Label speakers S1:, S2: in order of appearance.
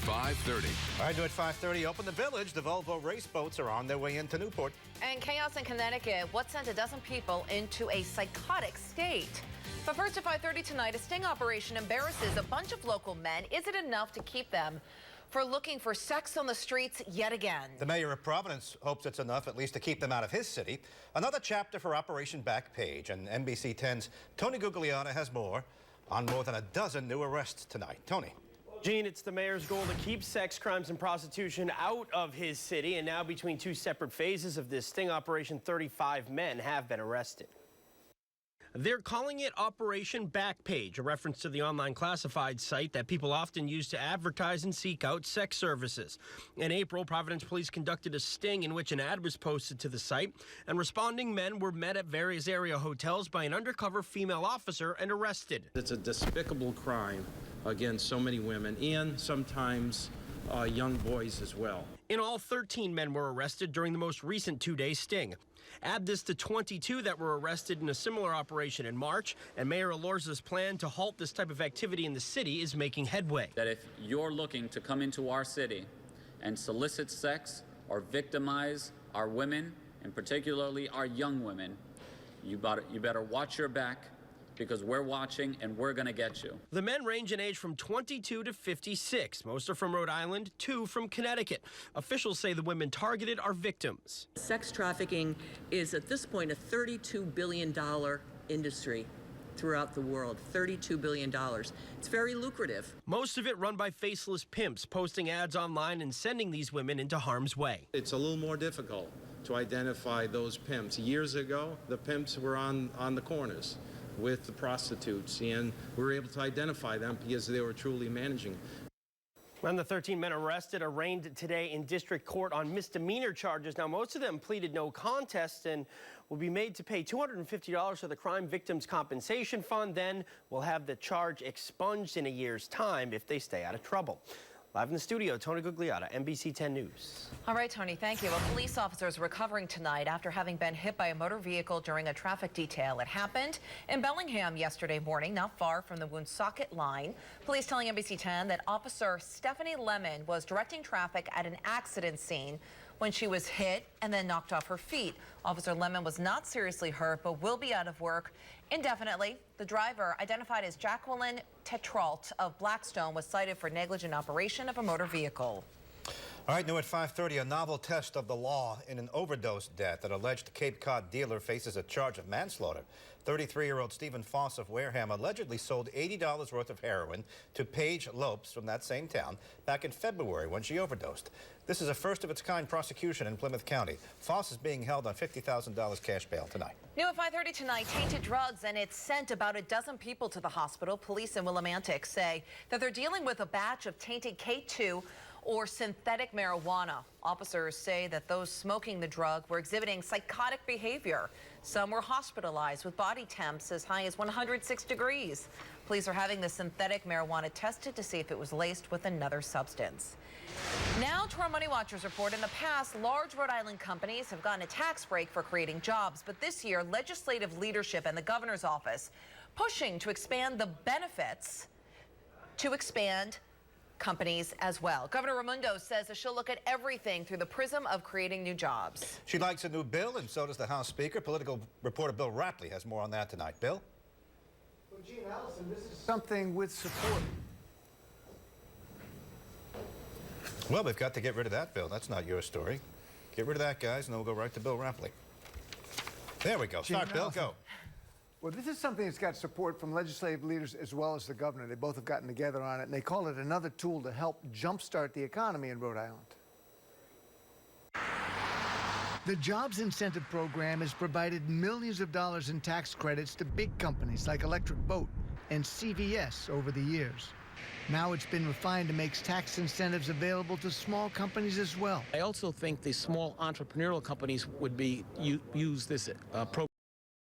S1: 5:30.
S2: All right, new at 5:30, open the village. The Volvo race boats are on their way into Newport.
S3: And chaos in Connecticut. What sent a dozen people into a psychotic state? But first at 5:30 tonight, a sting operation embarrasses a bunch of local men. Is it enough to keep them for looking for sex on the streets yet again?
S2: The mayor of Providence hopes it's enough at least to keep them out of his city. Another chapter for Operation Backpage, and NBC 10's Tony Gugliotta has more on more than a dozen new arrests tonight. Tony.
S4: Gene, it's the mayor's goal to keep sex crimes and prostitution out of his city, and now between two separate phases of this sting operation, 35 men have been arrested. They're calling it Operation Backpage, a reference to the online classified site that people often use to advertise and seek out sex services. In April, Providence police conducted a sting in which an ad was posted to the site, and responding men were met at various area hotels by an undercover female officer and arrested.
S5: It's a despicable crime against so many women and sometimes young boys as well.
S4: In all, 13 men were arrested during the most recent two-day sting. Add this to 22 that were arrested in a similar operation in March, and Mayor Elorza's plan to halt this type of activity in the city is making headway.
S6: That if you're looking to come into our city and solicit sex or victimize our women, and particularly our young women, you better watch your back, because we're watching and we're going to get you.
S4: The men range in age from 22 to 56. Most are from Rhode Island, 2 from Connecticut. Officials say the women targeted are victims.
S7: Sex trafficking is at this point a $32 billion industry throughout the world. $32 billion. It's very lucrative.
S4: Most of it run by faceless pimps, posting ads online and sending these women into harm's way.
S5: It's a little more difficult to identify those pimps. Years ago, the pimps were on the corners with the prostitutes, and we were able to identify them because they were truly managing.
S4: And the 13 men arrested are arraigned today in district court on misdemeanor charges. Now, most of them pleaded no contest and will be made to pay $250 to the Crime Victims Compensation Fund. Then will have the charge expunged in a year's time if they stay out of trouble. Live in the studio, Tony Gugliotta, NBC 10 News.
S3: All right, Tony, thank you. A police officer is recovering tonight after having been hit by a motor vehicle during a traffic detail. It happened in Bellingham yesterday morning, not far from the Woonsocket line. Police telling NBC 10 that Officer Stephanie Lemon was directing traffic at an accident scene when she was hit and then knocked off her feet. Officer Lemon was not seriously hurt, but will be out of work indefinitely. The driver, identified as Jacqueline Tetrault of Blackstone, was cited for negligent operation of a motor vehicle.
S2: All right, new at 5:30, a novel test of the law in an overdose death. An alleged Cape Cod dealer faces a charge of manslaughter. 33-year-old Stephen Foss of Wareham allegedly sold $80 worth of heroin to Paige Lopes from that same town back in February when she overdosed. This is a first-of-its-kind prosecution in Plymouth County. Foss is being held on $50,000 cash bail tonight.
S3: New at 5:30 tonight, tainted drugs, and it sent about a dozen people to the hospital. Police in Willimantic say that they're dealing with a batch of tainted K2 or synthetic marijuana. Officers say that those smoking the drug were exhibiting psychotic behavior. Some were hospitalized with body temps as high as 106 degrees. Police are having the synthetic marijuana tested to see if it was laced with another substance. Now to our Money Watchers report. In the past, large Rhode Island companies have gotten a tax break for creating jobs, but this year, legislative leadership and the governor's office pushing to expand the benefits to expand companies as well. Governor Raimondo says that she'll look at everything through the prism of creating new jobs.
S2: She likes a new bill, and so does the House Speaker. Political reporter Bill Rappleye has more on that tonight. Bill?
S8: Well, Gene, Allison, this is something with support.
S2: Well, we've got to get rid of that bill. That's not your story. Get rid of that, guys, and then we'll go right to Bill Rappleye. There we go. Start, Bill. Go.
S8: Well, this is something that's got support from legislative leaders as well as the governor. They both have gotten together on it, and they call it another tool to help jumpstart the economy in Rhode Island. The Jobs Incentive Program has provided millions of dollars in tax credits to big companies like Electric Boat and CVS over the years. Now it's been refined to make tax incentives available to small companies as well.
S9: I also think the small entrepreneurial companies would use this program.